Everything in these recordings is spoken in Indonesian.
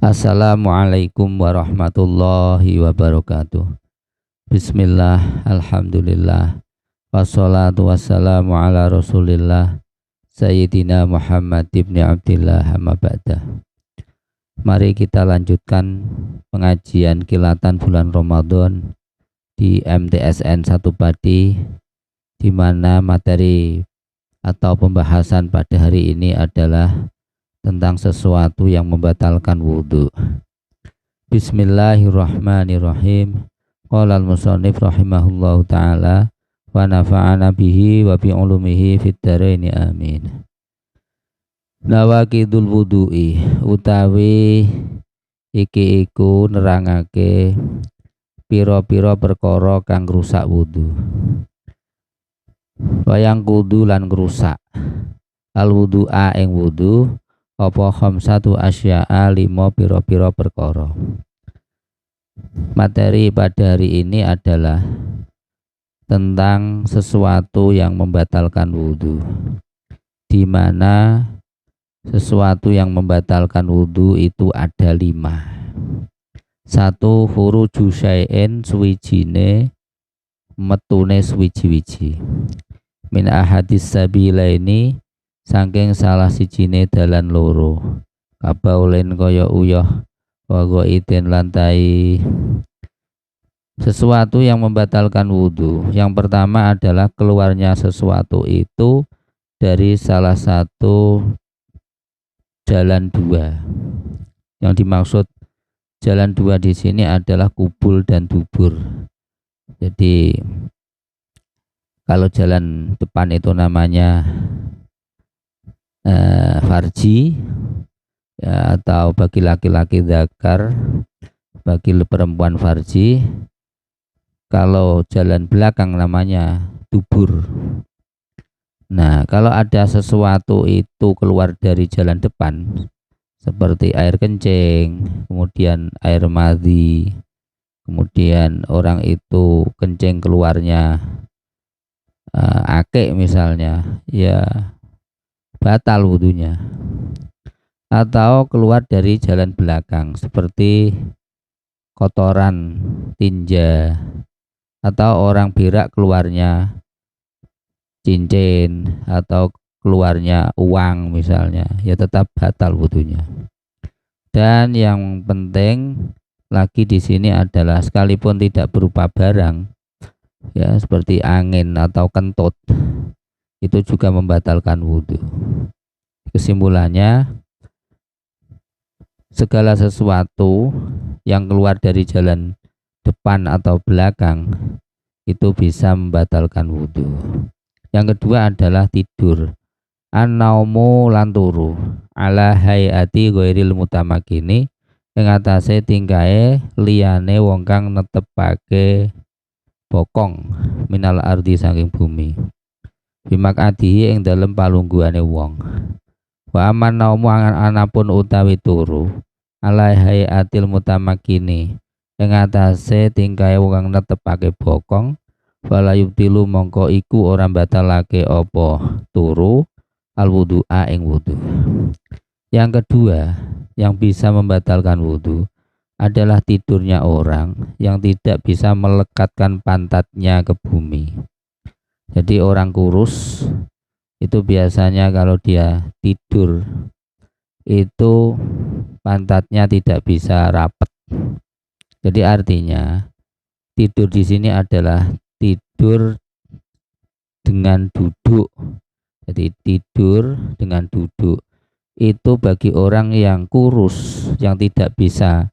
Assalamualaikum warahmatullahi wabarakatuh. Bismillah, alhamdulillah, wassalatu wassalamu ala rasulillah Sayyidina Muhammad ibn Abdillah amma ba'dah. Mari kita lanjutkan pengajian kilatan bulan Ramadan di MTSN 1 Pati, di mana materi atau pembahasan pada hari ini adalah tentang sesuatu yang membatalkan wudhu. Bismillahirrahmanirrahim. Qala al-musannif rahimahullahu ta'ala wa nafa'ana bihi wa bi ulumihi fid dharaini amin. Nawaqidul wudhu'i utawi iki iku nerangake pira-pira perkara kang ngrusak wudhu. Wayang kudu lan ngrusak al wudhu'a ing wudhu apa khamsatu asya'a 5 pira-pira perkara. Materi pada hari ini adalah tentang sesuatu yang membatalkan wudhu, di mana sesuatu yang membatalkan wudhu itu ada 5. 1. Khuruju syai'in suwijine metune suwiji-wiji min ahadis sabilaini saking salah sijine dalan loro kabaulen kaya uyah wa iden lantai. Sesuatu yang membatalkan wudhu yang pertama adalah keluarnya sesuatu itu dari salah satu jalan dua. Yang dimaksud jalan dua di sini adalah kubul dan dubur. Jadi kalau jalan depan itu namanya farji ya, atau bagi laki-laki dzakar, bagi perempuan farji. Kalau jalan belakang namanya dubur. Nah, kalau ada sesuatu itu keluar dari jalan depan seperti air kencing, kemudian air madhi, kemudian orang itu kencing keluarnya akik misalnya, ya batal wudhunya. Atau keluar dari jalan belakang seperti kotoran tinja, atau orang berak keluarnya cincin atau keluarnya uang misalnya, ya tetap batal wudhunya. Dan yang penting lagi di sini adalah sekalipun tidak berupa barang, ya seperti angin atau kentut, itu juga membatalkan wudhu. Kesimpulannya, segala sesuatu yang keluar dari jalan depan atau belakang itu bisa membatalkan wudhu. Yang kedua adalah tidur. An-naumu lan turu ala hayati ghairil mutamakini ing atase tingkae liyane wong kang netepake bokong minal ardi saking bumi. Bimak adihi ing dalem palungguhane wong. Wa aman naumu anapun utawi turu ala hayatil mutamakini ing atase tingkae wong kang netepake bokong fala yubtilu mongko iku ora batalake apa turu al wudhu'a ing wudhu. Yang kedua yang bisa membatalkan wudhu adalah tidurnya orang yang tidak bisa melekatkan pantatnya ke bumi. Jadi orang kurus itu biasanya kalau dia tidur itu pantatnya tidak bisa rapat. Jadi artinya tidur di sini adalah tidur dengan duduk. Jadi tidur dengan duduk itu bagi orang yang kurus yang tidak bisa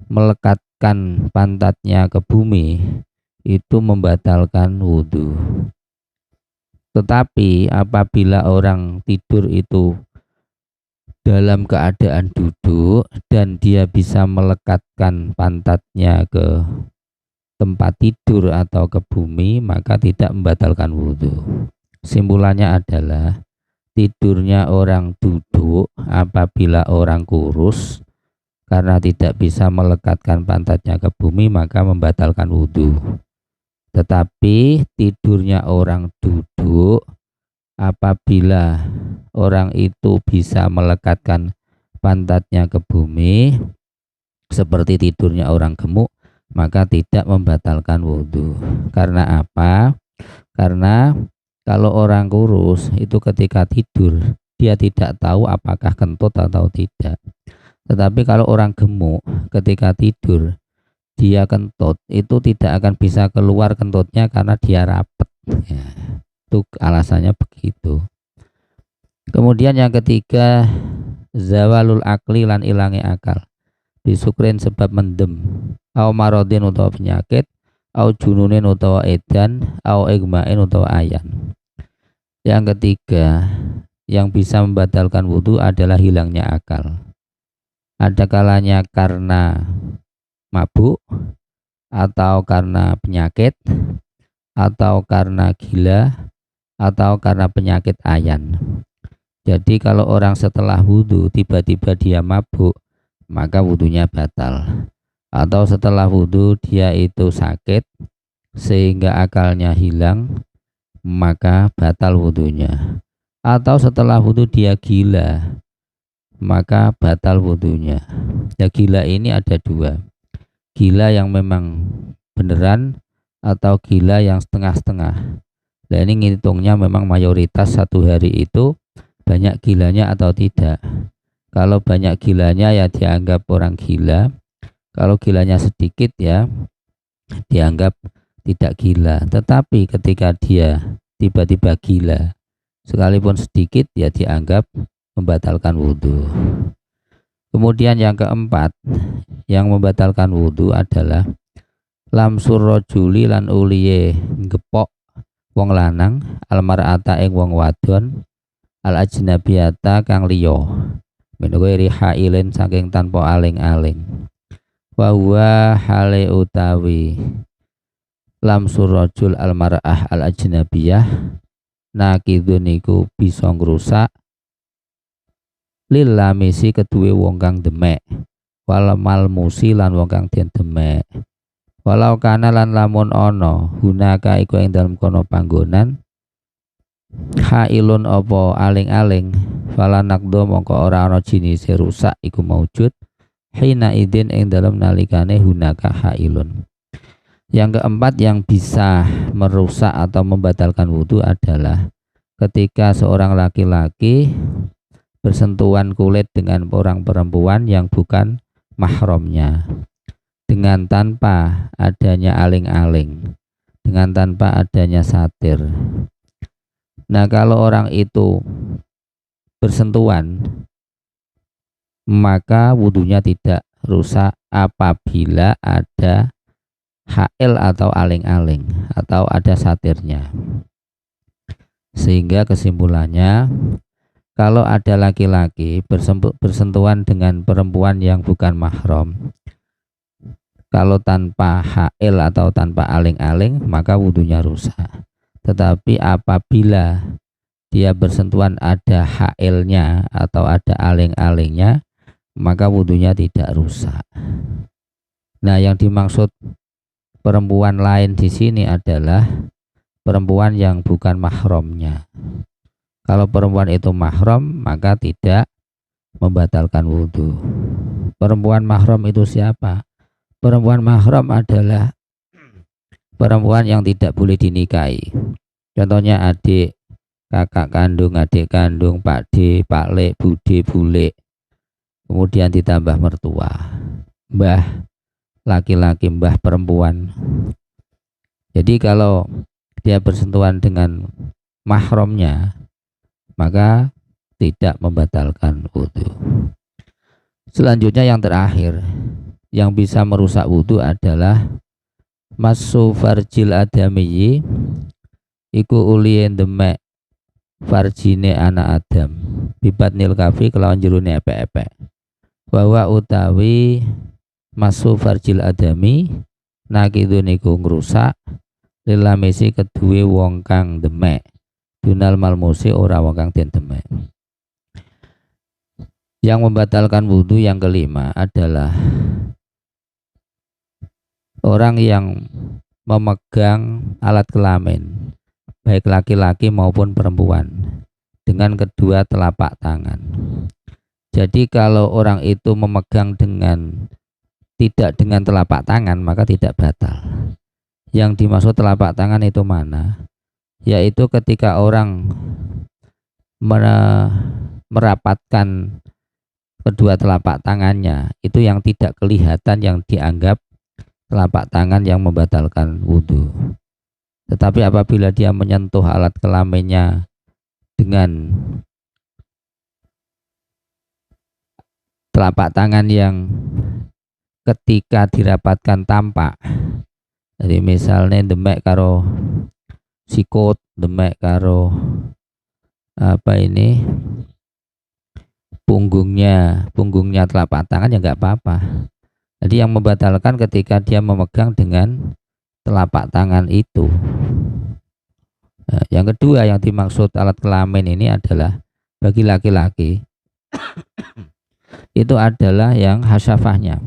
melekatkan pantatnya ke bumi itu membatalkan wudhu. Tetapi apabila orang tidur itu dalam keadaan duduk dan dia bisa melekatkan pantatnya ke tempat tidur atau ke bumi, maka tidak membatalkan wudhu. Simpulannya adalah tidurnya orang duduk apabila orang kurus karena tidak bisa melekatkan pantatnya ke bumi maka membatalkan wudhu. Tetapi tidurnya orang duduk apabila orang itu bisa melekatkan pantatnya ke bumi seperti tidurnya orang gemuk, maka tidak membatalkan wudhu. Karena apa? Karena kalau orang kurus itu ketika tidur dia tidak tahu apakah kentut atau tidak. Tetapi kalau orang gemuk ketika tidur dia kentut, itu tidak akan bisa keluar kentutnya karena dia rapet. Ya, itu alasannya begitu. Kemudian yang ketiga, zawalul akli lan ilangi akal. Bisukrin sebab mendem, au marodin utawa penyakit, au jununin utawa edan, au igmain utawa ayan. Yang ketiga, yang bisa membatalkan wudhu adalah hilangnya akal. Ada kalanya karena mabuk, atau karena penyakit, atau karena gila, atau karena penyakit ayan. Jadi kalau orang setelah wudhu tiba-tiba dia mabuk, maka wudhunya batal. Atau setelah wudhu dia itu sakit sehingga akalnya hilang, maka batal wudhunya. Atau setelah wudhu dia gila, maka batal wudhunya. Ya, gila ini ada dua, gila yang memang beneran atau gila yang setengah-setengah. Nah ini ngitungnya memang mayoritas satu hari itu banyak gilanya atau tidak. Kalau banyak gilanya ya dianggap orang gila, kalau gilanya sedikit ya dianggap tidak gila. Tetapi ketika dia tiba-tiba gila sekalipun sedikit ya dianggap membatalkan wudhu. Kemudian yang keempat yang membatalkan wudhu adalah lamsur rojuli lan uliye ngepok wong lanang almar'ata ing wong wadon al ajnabiyata kang liya menawa rihailin saking tanpa aling-aling. Wa huwa hale utawi lamsur rajul almar'ah al ajnabiyah nakidun iku bisa ngrusak lil lamisi keduwe wong kang demek wal malmusi lan wong kang den demek. Walau kana lan lamun ana hunaka iku ing dalem kono panggonan hailun apa aling-aling fala nakdo mongko ora ana jinise rusak iku maujud hina idin ing dalem nalikane hunaka hailun. Yang keempat yang bisa merusak atau membatalkan wudhu adalah ketika seorang laki-laki bersentuhan kulit dengan orang perempuan yang bukan mahramnya dengan tanpa adanya aling-aling, dengan tanpa adanya satir. Nah kalau orang itu bersentuhan maka wudhunya tidak rusak apabila ada hail atau aling-aling atau ada satirnya. Sehingga kesimpulannya kalau ada laki-laki bersentuhan dengan perempuan yang bukan mahram, kalau tanpa hail atau tanpa aling-aling maka wudhunya rusak. Tetapi apabila dia bersentuhan ada hailnya atau ada aling-alingnya maka wudhunya tidak rusak. Nah yang dimaksud perempuan lain di sini adalah perempuan yang bukan mahramnya. Kalau perempuan itu mahram maka tidak membatalkan wudhu. Perempuan mahram itu siapa? Perempuan mahram adalah perempuan yang tidak boleh dinikahi. Contohnya adik, kakak kandung, adik kandung, pakde, pakle, bude, bule. Kemudian ditambah mertua, mbah laki-laki, mbah perempuan. Jadi kalau dia bersentuhan dengan mahramnya maka tidak membatalkan wudhu. Selanjutnya yang terakhir yang bisa merusak wudhu adalah masu farjil adamiyyi iku ulien demek farjine anak Adam bibat nil kafi kelawan jerune epek-epek. Bahwa utawi masu farjil adami nakidun iku ngrusak lilamisi kedue wong kang demek dunal malmusi ora wong kang den demek. Yang membatalkan wudhu yang kelima adalah orang yang memegang alat kelamin baik laki-laki maupun perempuan dengan kedua telapak tangan. Jadi kalau orang itu memegang dengan tidak dengan telapak tangan maka tidak batal. Yang dimaksud telapak tangan itu mana? Yaitu ketika orang merapatkan kedua telapak tangannya, itu yang tidak kelihatan yang dianggap telapak tangan yang membatalkan wudhu. Tetapi apabila dia menyentuh alat kelaminnya dengan telapak tangan yang ketika dirapatkan tampak, jadi misalnya demek karo sikut, demek karo punggungnya telapak tangan ya nggak apa-apa. Jadi yang membatalkan ketika dia memegang dengan telapak tangan itu. Nah, yang kedua yang dimaksud alat kelamin ini adalah bagi laki-laki itu adalah yang hasyafahnya.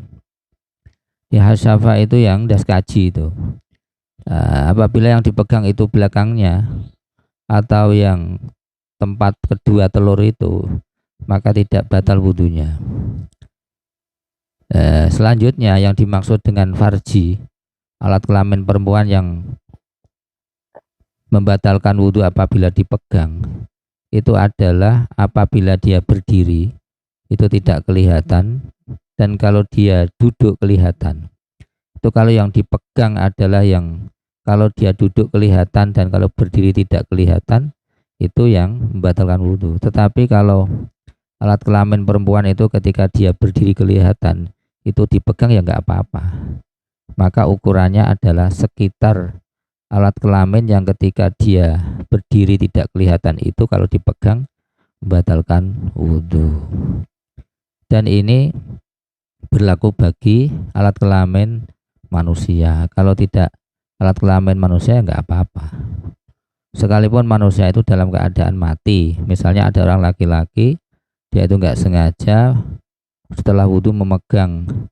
Ya, hasyafah itu yang daskaji itu. Apabila yang dipegang itu belakangnya atau yang tempat kedua telur itu, maka tidak batal wudhunya. Selanjutnya yang dimaksud dengan farji, alat kelamin perempuan yang membatalkan wudhu apabila dipegang, itu adalah apabila dia berdiri itu tidak kelihatan, dan kalau dia duduk kelihatan. Itu kalau yang dipegang adalah yang kalau dia duduk kelihatan dan kalau berdiri tidak kelihatan, itu yang membatalkan wudhu. Tetapi kalau alat kelamin perempuan itu ketika dia berdiri kelihatan, itu dipegang ya nggak apa-apa. Maka ukurannya adalah sekitar alat kelamin yang ketika dia berdiri tidak kelihatan itu kalau dipegang membatalkan wudhu. Dan ini berlaku bagi alat kelamin manusia. Kalau tidak alat kelamin manusia nggak apa-apa. Sekalipun manusia itu dalam keadaan mati, misalnya ada orang laki-laki, dia itu nggak sengaja setelah wudhu memegang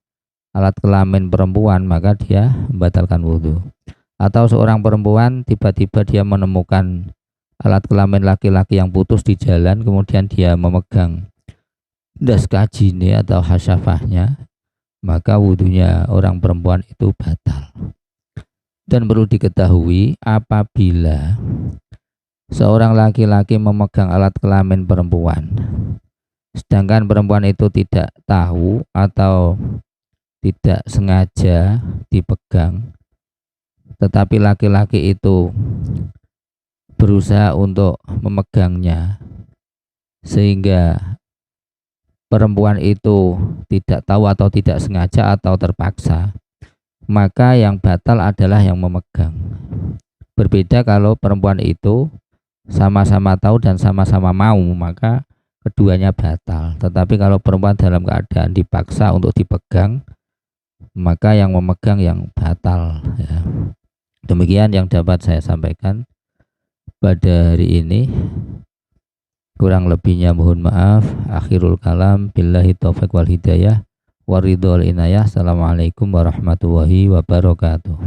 alat kelamin perempuan, maka dia membatalkan wudhu. Atau seorang perempuan tiba-tiba dia menemukan alat kelamin laki-laki yang putus di jalan, kemudian dia memegang daskajine atau hasyafahnya, maka wudhunya orang perempuan itu batal. Dan perlu diketahui apabila seorang laki-laki memegang alat kelamin perempuan, sedangkan perempuan itu tidak tahu atau tidak sengaja dipegang, tetapi laki-laki itu berusaha untuk memegangnya sehingga perempuan itu tidak tahu atau tidak sengaja atau terpaksa, maka yang batal adalah yang memegang. Berbeda kalau perempuan itu sama-sama tahu dan sama-sama mau, maka keduanya batal. Tetapi kalau perempuan dalam keadaan dipaksa untuk dipegang, maka yang memegang yang batal, ya. Demikian yang dapat saya sampaikan pada hari ini. Kurang lebihnya mohon maaf. Akhirul kalam, billahi taufiq wal hidayah, waridho wal inayah. Assalamualaikum warahmatullahi wabarakatuh.